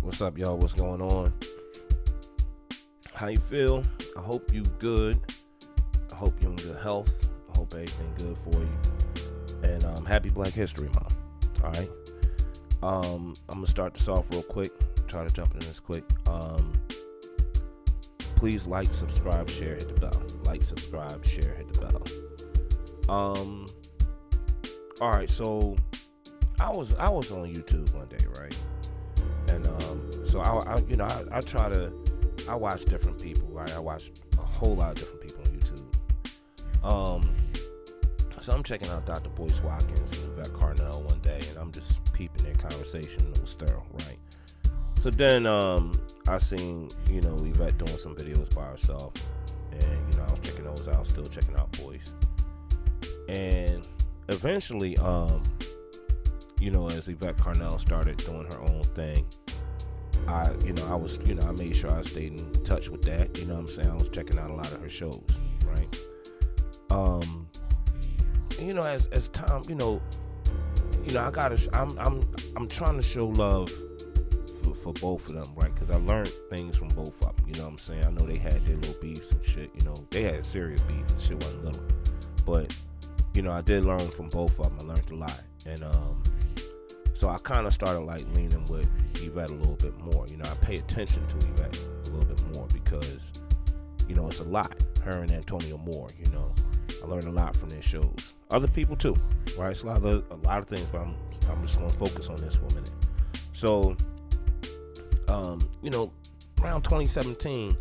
What's up, y'all? What's going on? How you feel? I hope you good. I hope you're in good health. I hope everything good for you. And happy Black History Month. All right. I'm gonna start this off real quick. Try to jump into this quick. Please like, subscribe, share, hit the bell. Like, subscribe, share, hit the bell. All right. So I was on YouTube one day, right? And so I watch different people, right? I watch a whole lot of different people on YouTube. So I'm checking out Dr. Boyce Watkins and Yvette Carnell one day, and I'm just peeping their conversation. It was sterile, right? So then I seen, Yvette doing some videos by herself, and I was checking those out, still checking out Boyce. And eventually, as Yvette Carnell started doing her own thing, I made sure I stayed in touch with that. You know what I'm saying? I was checking out a lot of her shows, right? As time, I'm trying to show love for both of them, right? Because I learned things from both of them. You know what I'm saying? I know they had their little beefs and shit. They had serious beef and shit wasn't little, but I did learn from both of them. I learned a lot, and so I kind of started leaning with Yvette a little bit more. I pay attention to Yvette a little bit more because, it's a lot. Her and Antonio Moore, I learned a lot from their shows. Other people too, right? It's a lot of things, but I'm just gonna focus on this for a minute. So, around 2017,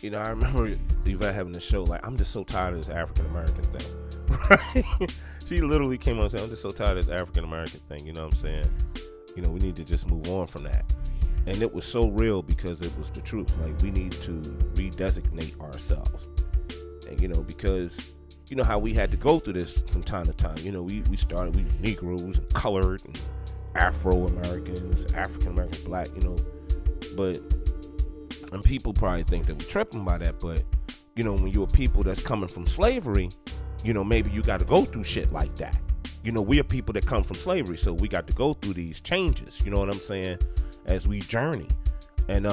I remember Yvette having a show I'm just so tired of this African American thing, right? She literally came on and said, I'm just so tired of this African American thing, you know what I'm saying? We need to just move on from that. And it was so real because it was the truth. We need to redesignate ourselves. And, because, how we had to go through this from time to time. We started, we Negroes and colored and Afro-Americans, African-American, Black, and people probably think that we're tripping by that. But, when you're people that's coming from slavery, maybe you got to go through shit like that. We are people that come from slavery, so we got to go through these changes, you know what I'm saying, as we journey. And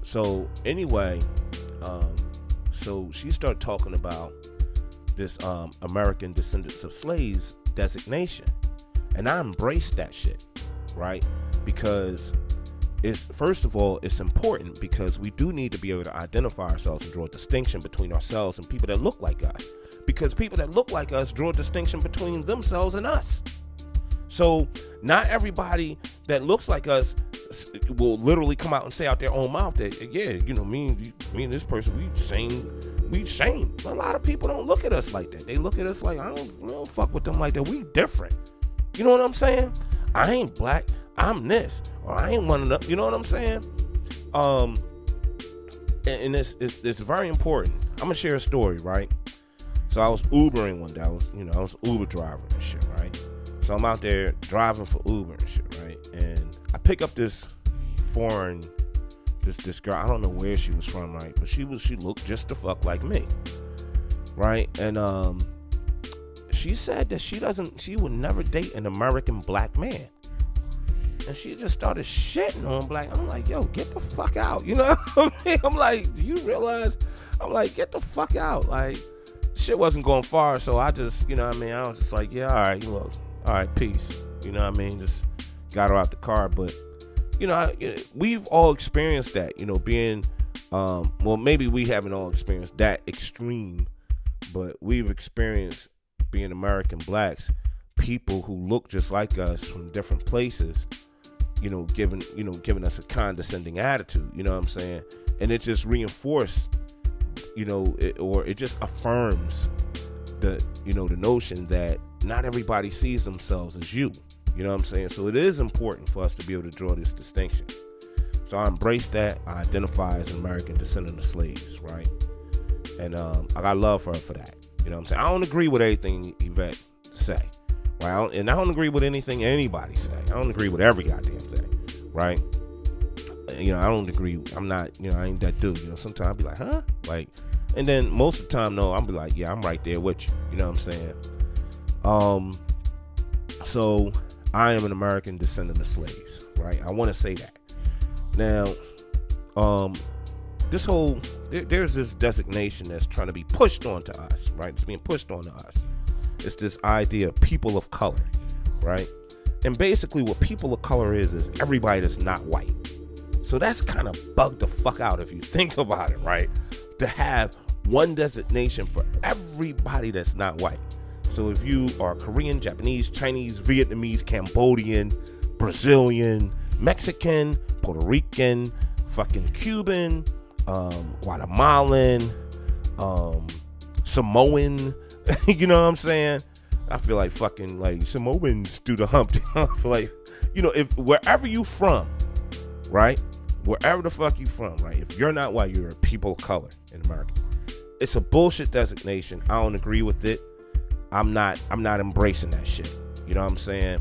so anyway, so she started talking about this American Descendants of Slaves designation. And I embraced that shit, right? Because first of all, it's important because we do need to be able to identify ourselves and draw a distinction between ourselves and people that look like us. Because people that look like us draw a distinction between themselves and us. So not everybody that looks like us will literally come out and say out their own mouth that, me and this person, we same. A lot of people don't look at us like that. They look at us like, I don't fuck with them like that. We different. You know what I'm saying? I ain't black. I'm this. Or I ain't one of them. You know what I'm saying? And it's very important. I'm going to share a story, right? So I was Ubering one day. I was Uber driver and shit, right? So I'm out there driving for Uber and shit, right? And I pick up this foreign, this girl. I don't know where she was from, right? But she looked just the fuck like me, right? And she said that she would never date an American black man. And she just started shitting on black. I'm like, yo, get the fuck out. You know what I mean? I'm like, do you realize? I'm like, get the fuck out. Shit wasn't going far, so I just, I was just like, yeah, all right, look, all right, peace. You know what I mean? Just got her out the car. But, we've all experienced that, being, maybe we haven't all experienced that extreme, but we've experienced being American blacks, people who look just like us from different places, giving us a condescending attitude, you know what I'm saying? And it just reinforced, it just affirms the notion that not everybody sees themselves as you. You know what I'm saying? So it is important for us to be able to draw this distinction. So I embrace that. I identify as an American descendant of slaves, right? And I got love for her for that. You know what I'm saying? I don't agree with everything Yvette say, right? I don't agree with anything anybody say. I don't agree with every goddamn thing, right? I don't agree. I'm not, I ain't that dude. Sometimes I'll be like, huh? And then most of the time, no, I'll be like, yeah, I'm right there with you. You know what I'm saying? So I am an American descendant of slaves, right? I want to say that. Now, there's this designation that's trying to be pushed onto us, right? It's being pushed onto us. It's this idea of people of color, right? And basically what people of color is everybody that's not white. So that's kind of bugged the fuck out if you think about it, right? To have one designation for everybody that's not white. So if you are Korean, Japanese, Chinese, Vietnamese, Cambodian, Brazilian, Mexican, Puerto Rican, fucking Cuban, Guatemalan, Samoan, you know what I'm saying? I feel like fucking like Samoans do the hump. I feel like, if wherever you from, right? Wherever the fuck you from, right? If you're not white, you're a people of color in America. It's a bullshit designation. I don't agree with it. I'm not embracing that shit. You know what I'm saying?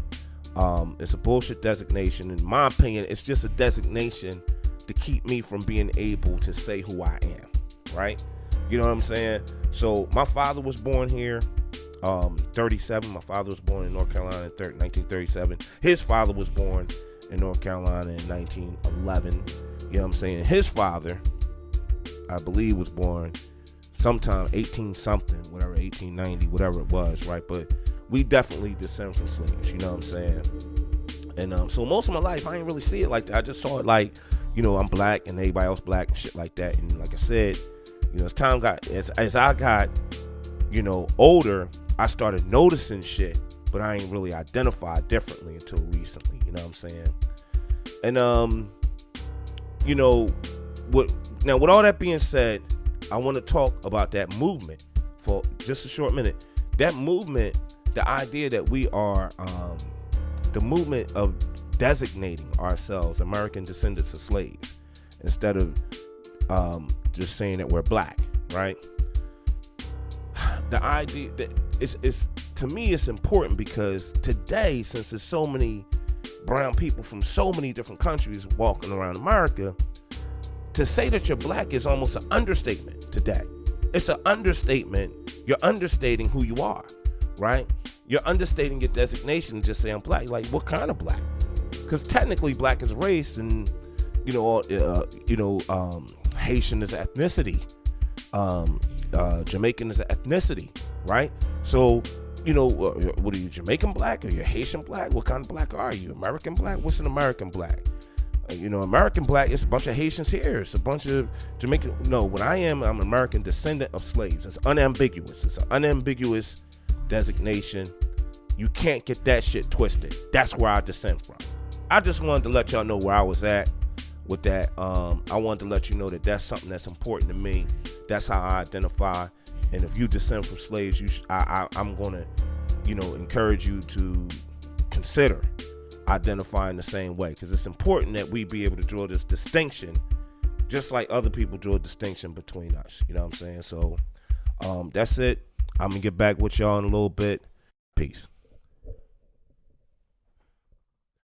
It's a bullshit designation. In my opinion, it's just a designation to keep me from being able to say who I am, right? You know what I'm saying? So my father was born here, 37. My father was born in North Carolina in 1937. His father was born in North Carolina in 1911. You know what I'm saying? His father, I believe, was born sometime 18 something, whatever, 1890, whatever it was, right? But we definitely descend from slaves, you know what I'm saying? And so most of my life, I didn't really see it like that. I just saw it like, I'm black and everybody else black and shit like that. And like I said, as time got, as I got, older, I started noticing shit, but I ain't really identified differently until recently, you know what I'm saying? And, with all that being said, I want to talk about that movement for just a short minute. That movement, the idea that we are, the movement of designating ourselves American descendants of slaves instead of just saying that we're black, right? The idea that it's to me, it's important because today, since there's so many brown people from so many different countries walking around America, to say that you're black is almost an understatement today. It's an understatement. You're understating who you are, right? You're understating your designation and just say I'm black. Like, what kind of black? Because technically black is a race, and Haitian is an ethnicity, Jamaican is an ethnicity, right? So, what are you, Jamaican black? Are you Haitian black? What kind of black are you? American black? What's an American black? American black, it's a bunch of Haitians here. It's a bunch of Jamaican. No, what I am, I'm an American descendant of slaves. It's unambiguous. It's an unambiguous designation. You can't get that shit twisted. That's where I descend from. I just wanted to let y'all know where I was at with that. I wanted to let you know that that's something that's important to me. That's how I identify. And if you descend from slaves, I'm going to, encourage you to consider identifying the same way, because it's important that we be able to draw this distinction just like other people draw a distinction between us. You know what I'm saying? So that's it. I'm gonna get back with y'all in a little bit. Peace.